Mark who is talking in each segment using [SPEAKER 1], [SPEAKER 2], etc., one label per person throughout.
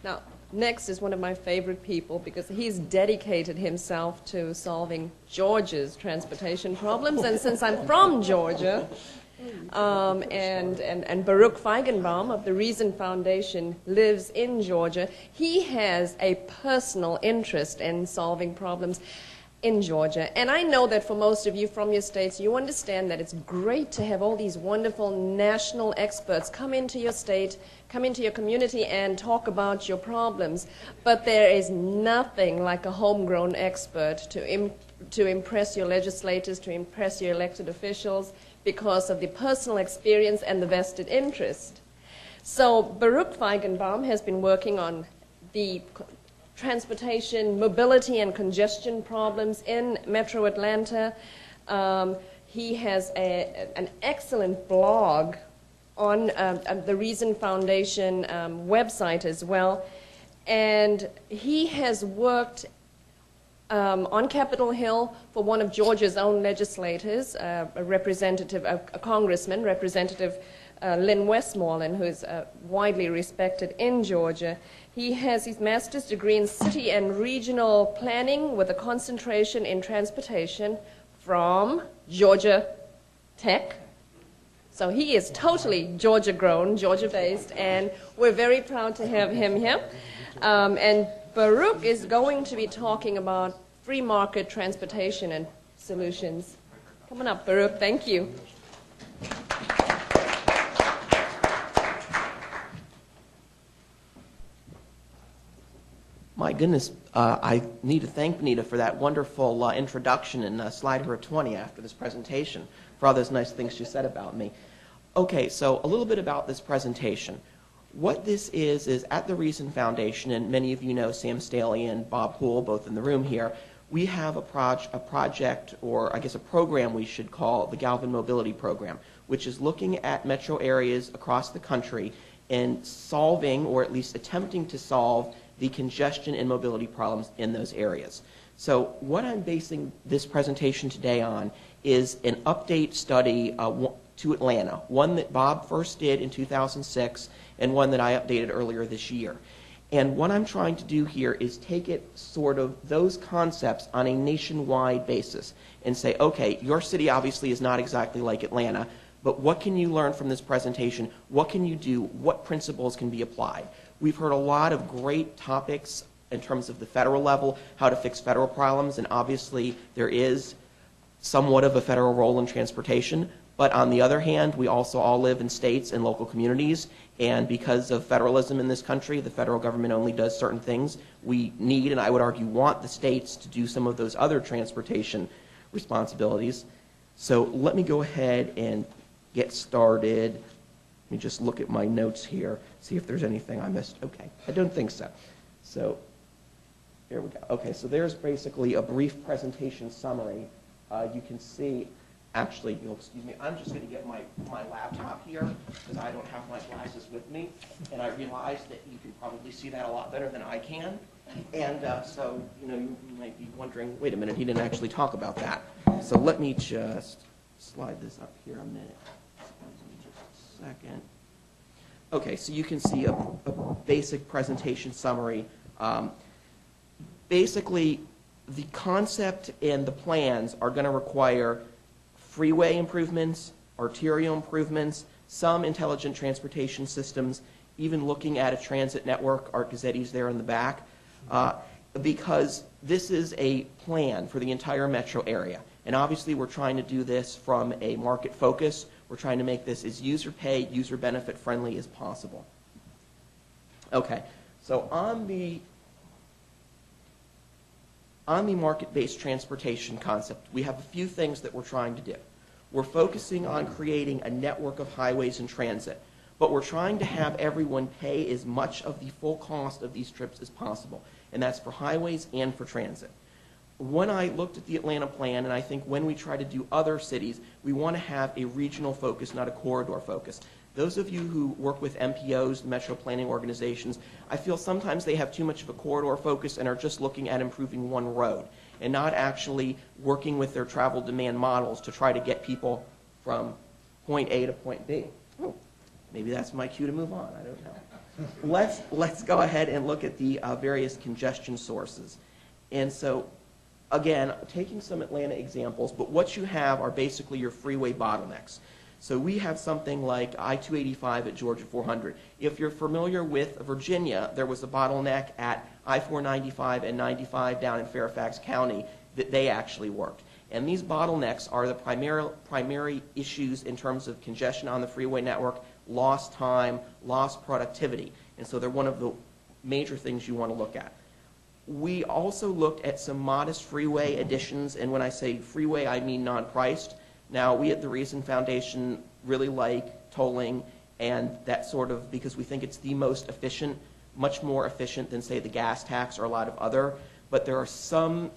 [SPEAKER 1] Now, next is one of my favorite people because he's dedicated himself to solving Georgia's transportation problems. And since I'm from Georgia, and Baruch Feigenbaum of the Reason Foundation lives in Georgia, he has a personal interest in solving problems in Georgia. And I know that for most of you from your states, you understand that it's great to have all these wonderful national experts come into your state, come into your community and talk about your problems. But there is nothing like a homegrown expert to impress your legislators, to impress your elected officials, because of the personal experience and the vested interest. So Baruch Feigenbaum has been working on the transportation, mobility, and congestion problems in Metro Atlanta. He has an excellent blog on the Reason Foundation website as well. And he has worked on Capitol Hill for one of Georgia's own legislators, a congressman, Representative Lynn Westmoreland, who's widely respected in Georgia. He has his master's degree in city and regional planning with a concentration in transportation from Georgia Tech. So he is totally Georgia-grown, Georgia-based, and we're very proud to have him here. And Baruch is going to be talking about free market transportation and solutions. Come on up, Baruch. Thank you.
[SPEAKER 2] My goodness, I need to thank Benita for that wonderful introduction and slide her a 20 after this presentation for all those nice things she said about me. Okay, so a little bit about this presentation. What this is at the Reason Foundation, and many of you know Sam Staley and Bob Poole, both in the room here, we have a project, or I guess a program we should call the Galvin Mobility Program, which is looking at metro areas across the country and solving, or at least attempting to solve, the congestion and mobility problems in those areas. So what I'm basing this presentation today on is an update study to Atlanta, one that Bob first did in 2006 and one that I updated earlier this year. And what I'm trying to do here is take it sort of those concepts on a nationwide basis and say, okay, your city obviously is not exactly like Atlanta, but what can you learn from this presentation? What can you do? What principles can be applied? We've heard a lot of great topics in terms of the federal level, how to fix federal problems, and obviously there is somewhat of a federal role in transportation. But on the other hand, we also all live in states and local communities, and because of federalism in this country, the federal government only does certain things. We need, and I would argue want, the states to do some of those other transportation responsibilities. So let me go ahead and get started. Let me just look at my notes here, see if there's anything I missed. Okay, I don't think so. So here we go. Okay, so there's basically a brief presentation summary. You can see, actually, you'll excuse me, I'm just going to get my laptop here because I don't have my glasses with me. And I realize that you can probably see that a lot better than I can. And so, you might be wondering, wait a minute, he didn't actually talk about that. So let me just slide this up here a minute. Just a second. Okay, so you can see a basic presentation summary. Basically, the concept and the plans are going to require freeway improvements, arterial improvements, some intelligent transportation systems, even looking at a transit network. Art Gazzetti's there in the back, because this is a plan for the entire metro area. And obviously, we're trying to do this from a market focus. We're trying to make this as user pay, user benefit friendly as possible. Okay, so on the market-based transportation concept, we have a few things that we're trying to do. We're focusing on creating a network of highways and transit, but we're trying to have everyone pay as much of the full cost of these trips as possible, and that's for highways and for transit. When I looked at the Atlanta plan, and I think when we try to do other cities, we want to have a regional focus, not a corridor focus. Those of you who work with MPOs, metro planning organizations, I feel sometimes they have too much of a corridor focus and are just looking at improving one road and not actually working with their travel demand models to try to get people from point A to point B. Oh, maybe that's my cue to move on. I don't know. let's go ahead and look at the various congestion sources. And so, again, taking some Atlanta examples, but what you have are basically your freeway bottlenecks. So we have something like I-285 at Georgia 400. If you're familiar with Virginia, there was a bottleneck at I-495 and 95 down in Fairfax County that they actually worked. And these bottlenecks are the primary issues in terms of congestion on the freeway network, lost time, lost productivity. And so they're one of the major things you want to look at. We also looked at some modest freeway additions, and when I say freeway, I mean non-priced. Now, we at the Reason Foundation really like tolling, and that sort of, because we think it's the most efficient, much more efficient than, say, the gas tax or a lot of other. But there are some,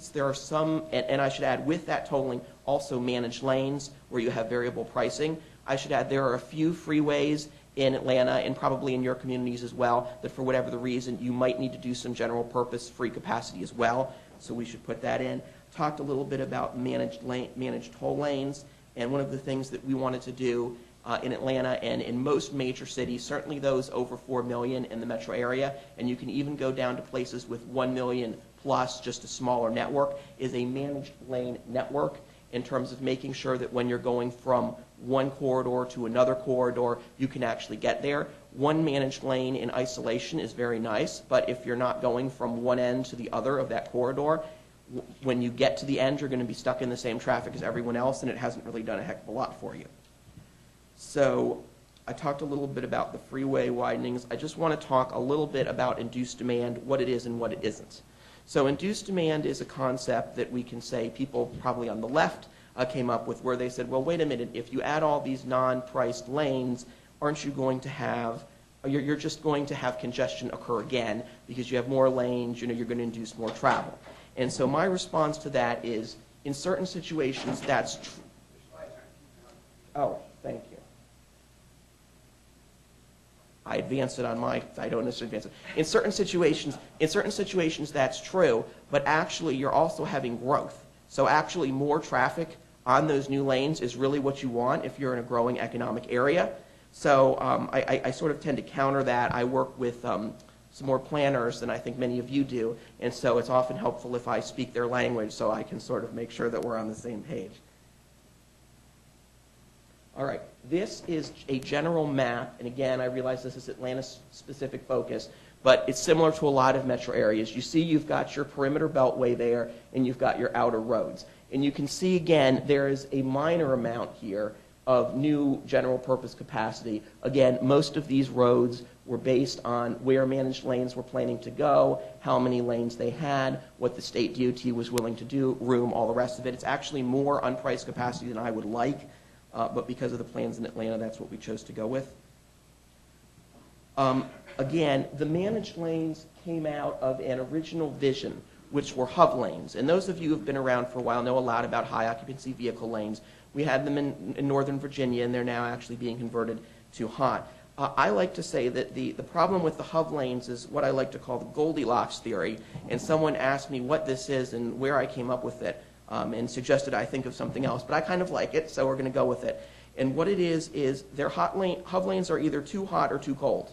[SPEAKER 2] and I should add, with that tolling, also managed lanes where you have variable pricing. I should add, there are a few freeways in Atlanta and probably in your communities as well that for whatever the reason you might need to do some general purpose free capacity as well. So we should put that in. Talked a little bit about managed toll lanes, and one of the things that we wanted to do in Atlanta and in most major cities, certainly those over 4 million in the metro area, and you can even go down to places with 1 million plus, just a smaller network, is a managed lane network in terms of making sure that when you're going from one corridor to another corridor, you can actually get there. One managed lane in isolation is very nice, but if you're not going from one end to the other of that corridor, when you get to the end, you're going to be stuck in the same traffic as everyone else, and it hasn't really done a heck of a lot for you. So I talked a little bit about the freeway widenings. I just want to talk a little bit about induced demand, what it is and what it isn't. So induced demand is a concept that we can say people probably on the left came up with, where they said, well, wait a minute, if you add all these non-priced lanes, aren't you going to have, you're just going to have congestion occur again because you have more lanes, you're going to induce more travel. And so my response to that is, in certain situations, that's true. Oh, thank you. I advance it on my, I don't necessarily advance it. In certain situations, that's true, but actually you're also having growth. So actually more traffic on those new lanes is really what you want if you're in a growing economic area. So I sort of tend to counter that. I work with some more planners than I think many of you do, and so it's often helpful if I speak their language so I can sort of make sure that we're on the same page. All right, this is a general map, and again, I realize this is Atlanta-specific focus, but it's similar to a lot of metro areas. You see you've got your perimeter beltway there, and you've got your outer roads. And you can see, again, there is a minor amount here of new general purpose capacity. Again, most of these roads were based on where managed lanes were planning to go, how many lanes they had, what the state DOT was willing to do, room, all the rest of it. It's actually more unpriced capacity than I would like. But because of the plans in Atlanta, that's what we chose to go with. Again, the managed lanes came out of an original vision, which were hub lanes. And those of you who have been around for a while know a lot about high occupancy vehicle lanes. We had them in Northern Virginia, and they're now actually being converted to hot. I like to say that the problem with the hub lanes is what I like to call the Goldilocks theory. And someone asked me what this is and where I came up with it. And suggested I think of something else, but I kind of like it, so we're going to go with it. And what it is their hub lanes are either too hot or too cold.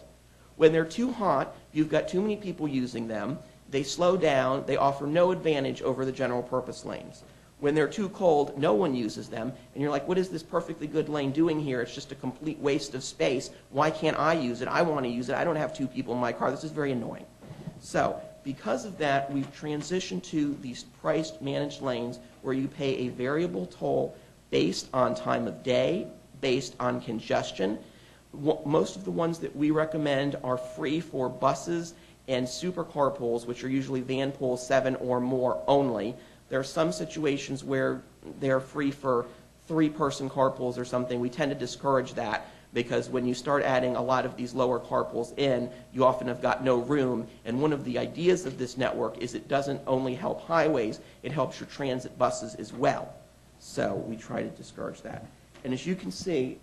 [SPEAKER 2] When they're too hot, you've got too many people using them, they slow down, they offer no advantage over the general purpose lanes. When they're too cold, no one uses them, and you're like, what is this perfectly good lane doing here? It's just a complete waste of space. Why can't I use it? I want to use it. I don't have two people in my car. This is very annoying. So because of that, we've transitioned to these priced managed lanes where you pay a variable toll based on time of day, based on congestion. Most of the ones that we recommend are free for buses and supercar pools, which are usually van pools 7 or more only. There are some situations where they're free for 3-person carpools or something. We tend to discourage that, because when you start adding a lot of these lower carpools in, you often have got no room. And one of the ideas of this network is it doesn't only help highways, it helps your transit buses as well. So we try to discourage that. And as you can see,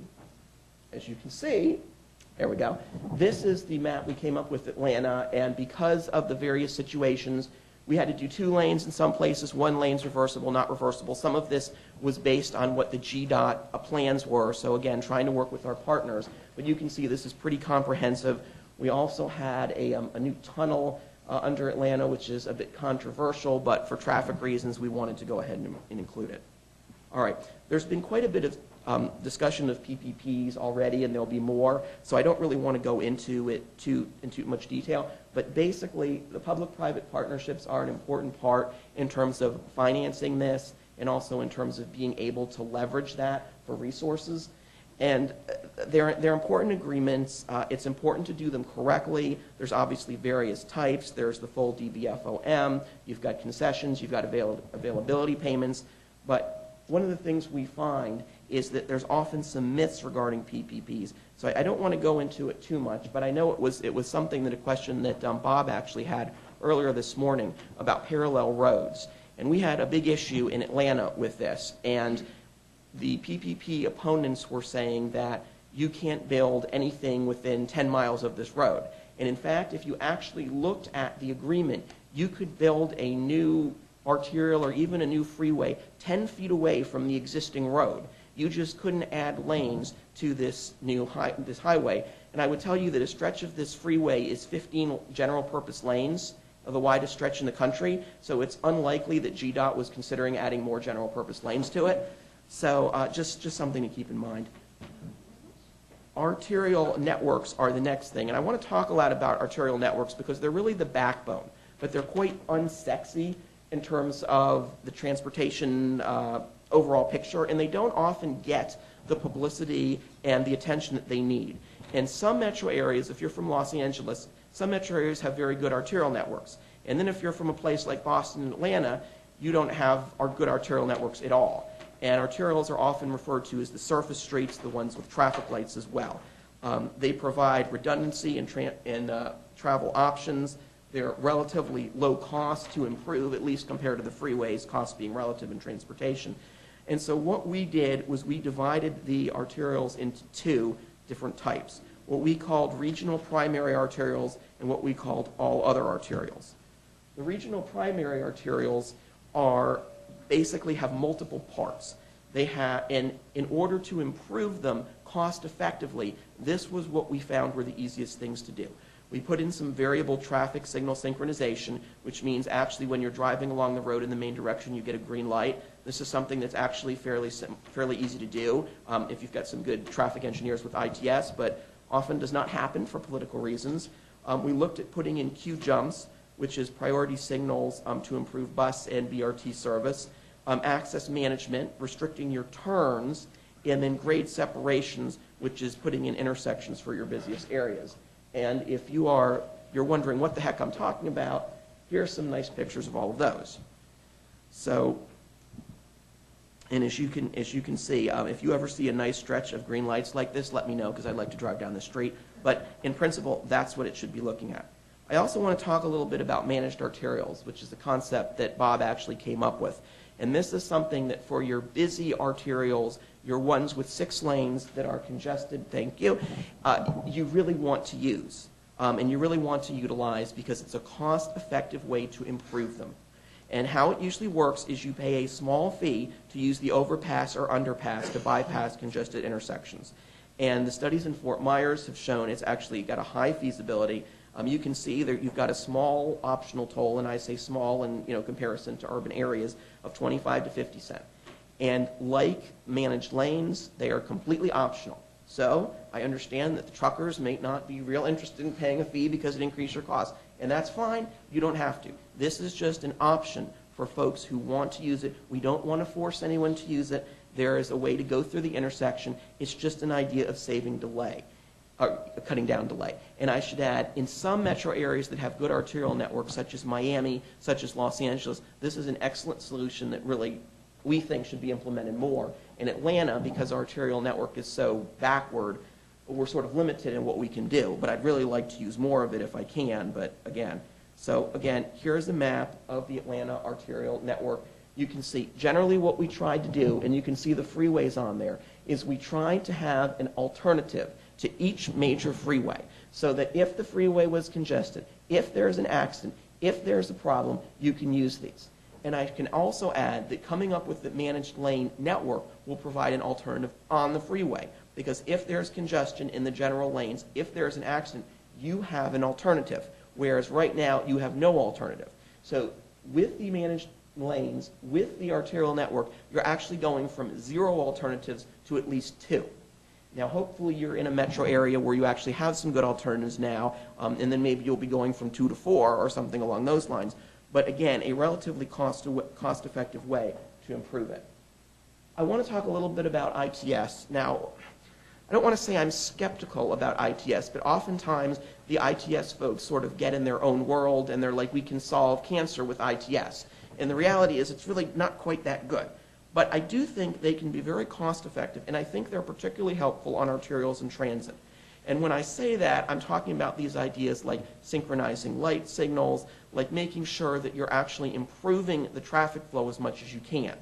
[SPEAKER 2] there we go. This is the map we came up with Atlanta, and because of the various situations, we had to do 2 lanes in some places, 1 lane's reversible, not reversible. Some of this was based on what the GDOT plans were, so again, trying to work with our partners. But you can see this is pretty comprehensive. We also had a new tunnel under Atlanta, which is a bit controversial, but for traffic reasons, we wanted to go ahead and include it. All right, there's been quite a bit of discussion of PPPs already, and there'll be more, so I don't really want to go into it in too much detail, but basically the public-private partnerships are an important part in terms of financing this and also in terms of being able to leverage that for resources. And they're important agreements. It's important to do them correctly. There's obviously various types. There's the full DBFOM. You've got concessions. You've got availability payments. But one of the things we find is that there's often some myths regarding PPPs. So I don't want to go into it too much, but I know it was something that a question that Bob actually had earlier this morning about parallel roads. And we had a big issue in Atlanta with this. And the PPP opponents were saying that you can't build anything within 10 miles of this road. And in fact, if you actually looked at the agreement, you could build a new arterial or even a new freeway 10 feet away from the existing road. You just couldn't add lanes to this new this highway. And I would tell you that a stretch of this freeway is 15 general purpose lanes, the widest stretch in the country. So it's unlikely that GDOT was considering adding more general purpose lanes to it. So just something to keep in mind. Arterial networks are the next thing. And I want to talk a lot about arterial networks because they're really the backbone, but they're quite unsexy in terms of the transportation overall picture, and they don't often get the publicity and the attention that they need. In some metro areas, if you're from Los Angeles, some metro areas have very good arterial networks. And then if you're from a place like Boston and Atlanta, you don't have good arterial networks at all. And arterioles are often referred to as the surface streets, the ones with traffic lights as well. They provide redundancy in travel options. They're relatively low cost to improve, at least compared to the freeways, cost being relative in transportation. And so what we did was we divided the arterioles into two different types, what we called regional primary arterioles and what we called all other arterioles. The regional primary arterioles basically have multiple parts. They have, and in order to improve them cost effectively, this was what we found were the easiest things to do. We put in some variable traffic signal synchronization, which means actually when you're driving along the road in the main direction, you get a green light. This is something that's actually fairly easy to do if you've got some good traffic engineers with ITIS, but often does not happen for political reasons. We looked at putting in queue jumps, which is priority signals to improve bus and BRT service, access management, restricting your turns, and then grade separations, which is putting in intersections for your busiest areas. And if you're wondering what the heck I'm talking about, here are some nice pictures of all of those. So, and as you can see, if you ever see a nice stretch of green lights like this, let me know because I'd like to drive down the street. But in principle, that's what it should be looking at. I also want to talk a little bit about managed arterioles, which is a concept that Bob actually came up with. And this is something that for your busy arterioles, your ones with 6 lanes that are congested, thank you, you really want to use. And you really want to utilize because it's a cost-effective way to improve them. And how it usually works is you pay a small fee to use the overpass or underpass to bypass congested intersections. And the studies in Fort Myers have shown it's actually got a high feasibility. You can see that you've got a small optional toll, and I say small in comparison to urban areas, of 25 to 50 cents. And like managed lanes, they are completely optional. So I understand that the truckers may not be real interested in paying a fee because it increases your cost. And that's fine. You don't have to. This is just an option for folks who want to use it. We don't want to force anyone to use it. There is a way to go through the intersection. It's just an idea of saving delay, or cutting down delay. And I should add, in some metro areas that have good arterial networks, such as Miami, such as Los Angeles, this is an excellent solution that really we think should be implemented more. In Atlanta, because our arterial network is so backward, we're sort of limited in what we can do. But I'd really like to use more of it if I can, but again. So again, here's a map of the Atlanta arterial network. You can see generally what we tried to do, and you can see the freeways on there, is we tried to have an alternative to each major freeway so that if the freeway was congested, if there's an accident, if there's a problem, you can use these. And I can also add that coming up with the managed lane network will provide an alternative on the freeway, because if there's congestion in the general lanes, if there's an accident, you have an alternative, whereas right now you have no alternative. So with the managed lanes, with the arterial network, you're actually going from 0 alternatives to at least 2. Now, hopefully you're in a metro area where you actually have some good alternatives now, and then maybe you'll be going from 2 to 4 or something along those lines. But again, a relatively cost-effective way to improve it. I want to talk a little bit about ITS. Now, I don't want to say I'm skeptical about ITS, but oftentimes the ITS folks sort of get in their own world and they're like, we can solve cancer with ITS. And the reality is it's really not quite that good. But I do think they can be very cost effective, and I think they're particularly helpful on arterioles and transit. And when I say that, I'm talking about these ideas like synchronizing light signals, like making sure that you're actually improving the traffic flow as much as you can.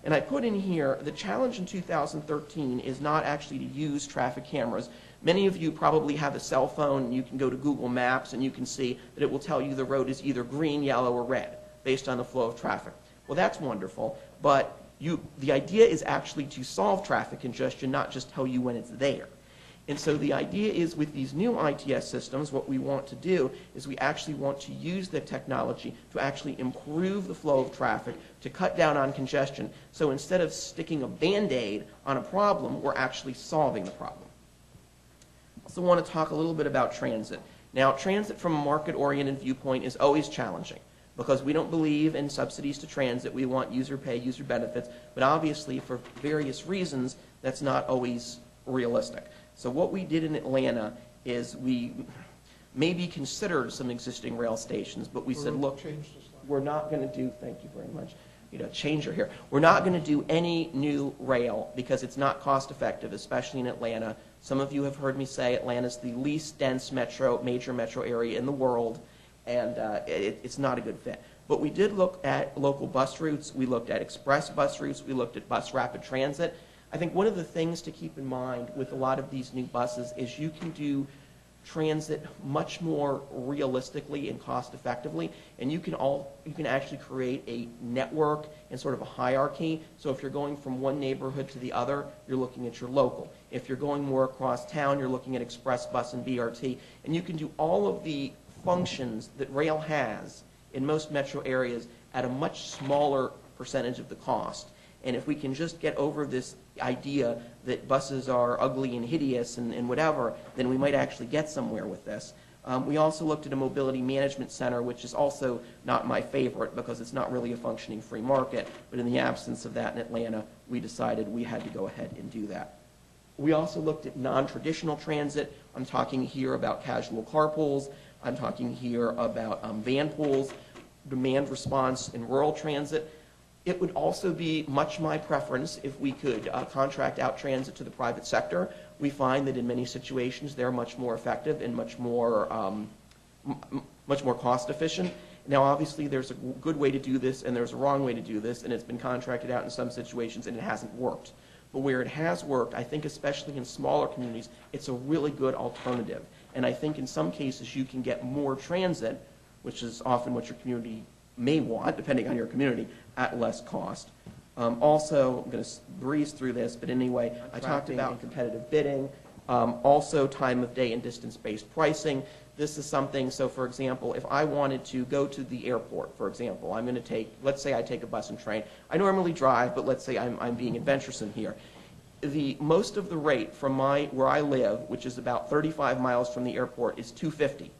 [SPEAKER 2] And I put in here, the challenge in 2013 is not actually to use traffic cameras. Many of you probably have a cell phone, and you can go to Google Maps, and you can see that it will tell you the road is either green, yellow, or red, based on the flow of traffic. Well, that's wonderful, but the idea is actually to solve traffic congestion, not just tell you when it's there. And so the idea is with these new ITS systems, what we want to do is we actually want to use the technology to actually improve the flow of traffic, to cut down on congestion. So instead of sticking a Band-Aid on a problem, we're actually solving the problem. I also want to talk a little bit about transit. Now, transit from a market-oriented viewpoint is always challenging, because we don't believe in subsidies to transit. We want user pay, user benefits, but obviously for various reasons, that's not always realistic. So what we did in Atlanta is we maybe considered some existing rail stations, but we said, look, we're not going to do, thank you very much, changer here. We're not going to do any new rail because it's not cost effective, especially in Atlanta. Some of you have heard me say Atlanta's the least dense major metro area in the world, and it's not a good fit. But we did look at local bus routes. We looked at express bus routes. We looked at bus rapid transit. I think one of the things to keep in mind with a lot of these new buses is you can do transit much more realistically and cost effectively, and you can actually create a network and sort of a hierarchy. So if you're going from one neighborhood to the other, you're looking at your local. If you're going more across town, you're looking at express bus and BRT, and you can do all of the functions that rail has in most metro areas at a much smaller percentage of the cost. And if we can just get over this idea that buses are ugly and hideous and whatever, then we might actually get somewhere with this. We also looked at a mobility management center, which is also not my favorite because it's not really a functioning free market. But in the absence of that in Atlanta, we decided we had to go ahead and do that. We also looked at non-traditional transit. I'm talking here about casual carpools. I'm talking here about van pools, demand response in rural transit. It would also be much my preference if we could contract out transit to the private sector. We find that in many situations they're much more effective and much more cost efficient. Now, obviously, there's a good way to do this and there's a wrong way to do this, and it's been contracted out in some situations and it hasn't worked. But where it has worked, I think especially in smaller communities, it's a really good alternative. And I think in some cases you can get more transit, which is often what your community may want, depending on your community, at less cost. Also, I'm going to breeze through this, but anyway, I talked about competitive bidding, also time of day and distance-based pricing. This is something, so for example, if I wanted to go to the airport, for example, I'm going to take, let's say I take a bus and train. I normally drive, but let's say I'm being adventuresome here. Most of the rate from where I live, which is about 35 miles from the airport, is $2.50.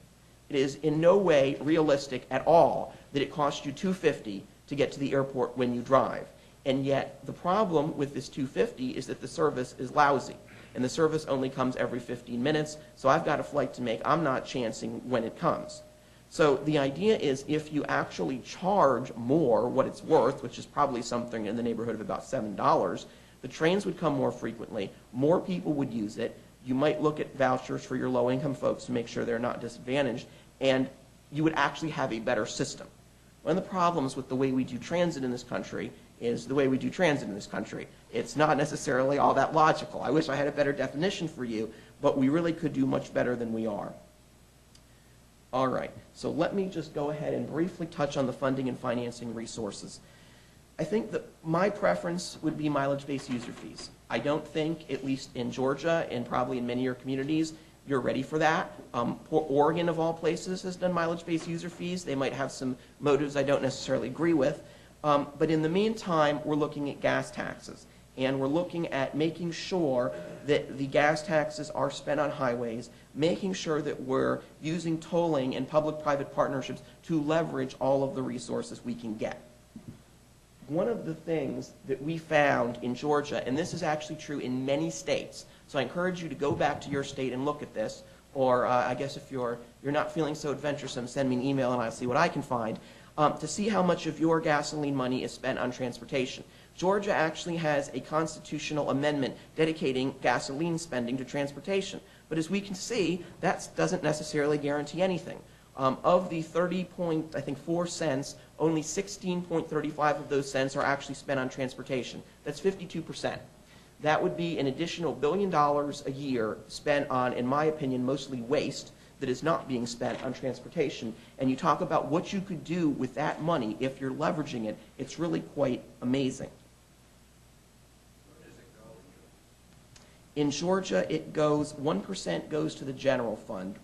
[SPEAKER 2] It is in no way realistic at all that it costs you $2.50 to get to the airport when you drive. And yet the problem with this $2.50 is that the service is lousy. And the service only comes every 15 minutes, so I've got a flight to make. I'm not chancing when it comes. So the idea is if you actually charge more what it's worth, which is probably something in the neighborhood of about $7, the trains would come more frequently, more people would use it. You might look at vouchers for your low-income folks to make sure they're not disadvantaged, and you would actually have a better system. One of the problems with the way we do transit in this country is the way we do transit in this country. It's not necessarily all that logical. I wish I had a better definition for you, but we really could do much better than we are. All right, so let me just go ahead and briefly touch on the funding and financing resources. I think that my preference would be mileage-based user fees. I don't think, at least in Georgia and probably in many of your communities, you're ready for that. Oregon, of all places, has done mileage-based user fees. They might have some motives I don't necessarily agree with. But in the meantime, we're looking at gas taxes. And we're looking at making sure that the gas taxes are spent on highways, making sure that we're using tolling and public-private partnerships to leverage all of the resources we can get. One of the things that we found in Georgia, and this is actually true in many states, so I encourage you to go back to your state and look at this, or I guess if you're not feeling so adventuresome, send me an email and I'll see what I can find, to see how much of your gasoline money is spent on transportation. Georgia actually has a constitutional amendment dedicating gasoline spending to transportation. But as we can see, that doesn't necessarily guarantee anything. Of the 30.4 cents, only 16.35 of those cents are actually spent on transportation. That's 52%. That would be an additional $1 billion a year spent on, in my opinion, mostly waste that is not being spent on transportation. And you talk about what you could do with that money if you're leveraging it, it's really quite amazing. In Georgia, it goes, 1% goes to the general fund.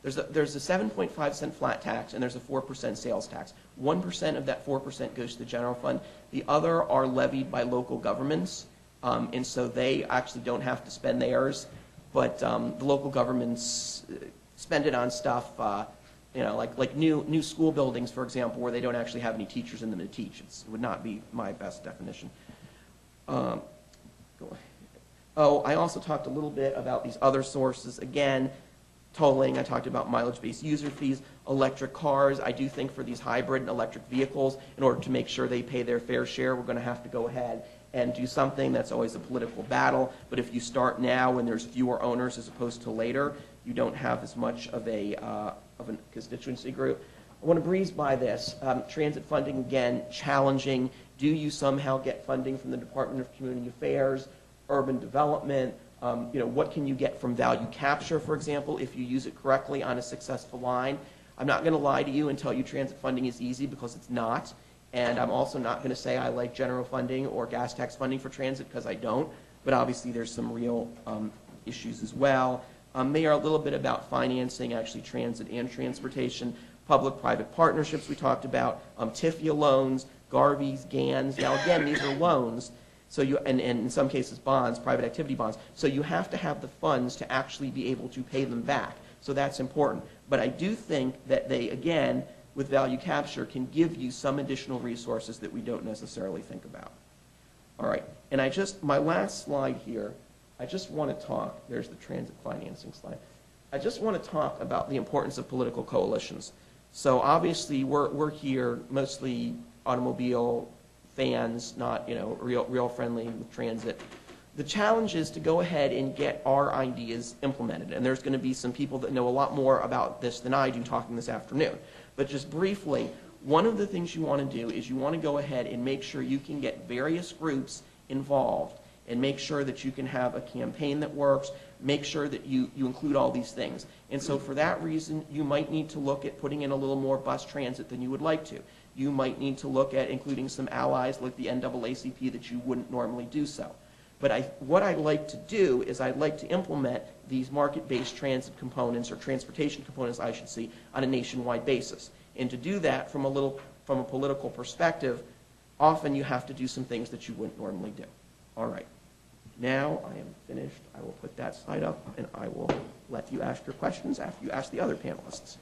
[SPEAKER 2] There's a 7.5 cent flat tax and there's a 4% sales tax. 1% of that 4% goes to the general fund. The other are levied by local governments, and so they actually don't have to spend theirs. But the local governments spend it on stuff, like new school buildings, for example, where they don't actually have any teachers in them to teach. It would not be my best definition. Go ahead. Oh, I also talked a little bit about these other sources. Again, tolling, I talked about mileage-based user fees, electric cars. I do think for these hybrid and electric vehicles, in order to make sure they pay their fair share, we're going to have to go ahead and do something. That's always a political battle. But if you start now when there's fewer owners as opposed to later, you don't have as much of a constituency group. I want to breeze by this. Transit funding, again, challenging. Do you somehow get funding from the Department of Community Affairs, urban development? What can you get from value capture, for example, if you use it correctly on a successful line? I'm not going to lie to you and tell you transit funding is easy, because it's not. And I'm also not going to say I like general funding or gas tax funding for transit, because I don't. But obviously there's some real issues as well. They are a little bit about financing, actually, transit and transportation. Public-private partnerships we talked about. TIFIA loans, Garveys, GANs. Now again, these are loans. So and in some cases bonds, private activity bonds. So you have to have the funds to actually be able to pay them back. So that's important. But I do think that they, again, with value capture, can give you some additional resources that we don't necessarily think about. All right, and my last slide here, I just want to talk, there's the transit financing slide. I just want to talk about the importance of political coalitions. So obviously we're here mostly automobile fans, not real friendly with transit. The challenge is to go ahead and get our ideas implemented, and there's going to be some people that know a lot more about this than I do talking this afternoon. But just briefly, one of the things you want to do is you want to go ahead and make sure you can get various groups involved and make sure that you can have a campaign that works, make sure that you include all these things. And so for that reason, you might need to look at putting in a little more bus transit than you would like to. You might need to look at including some allies like the NAACP that you wouldn't normally do so. But what I'd like to do is I'd like to implement these market-based transit components, or transportation components, I should say, on a nationwide basis. And to do that from a political perspective, often you have to do some things that you wouldn't normally do. All right. Now I am finished. I will put that slide up, and I will let you ask your questions after you ask the other panelists.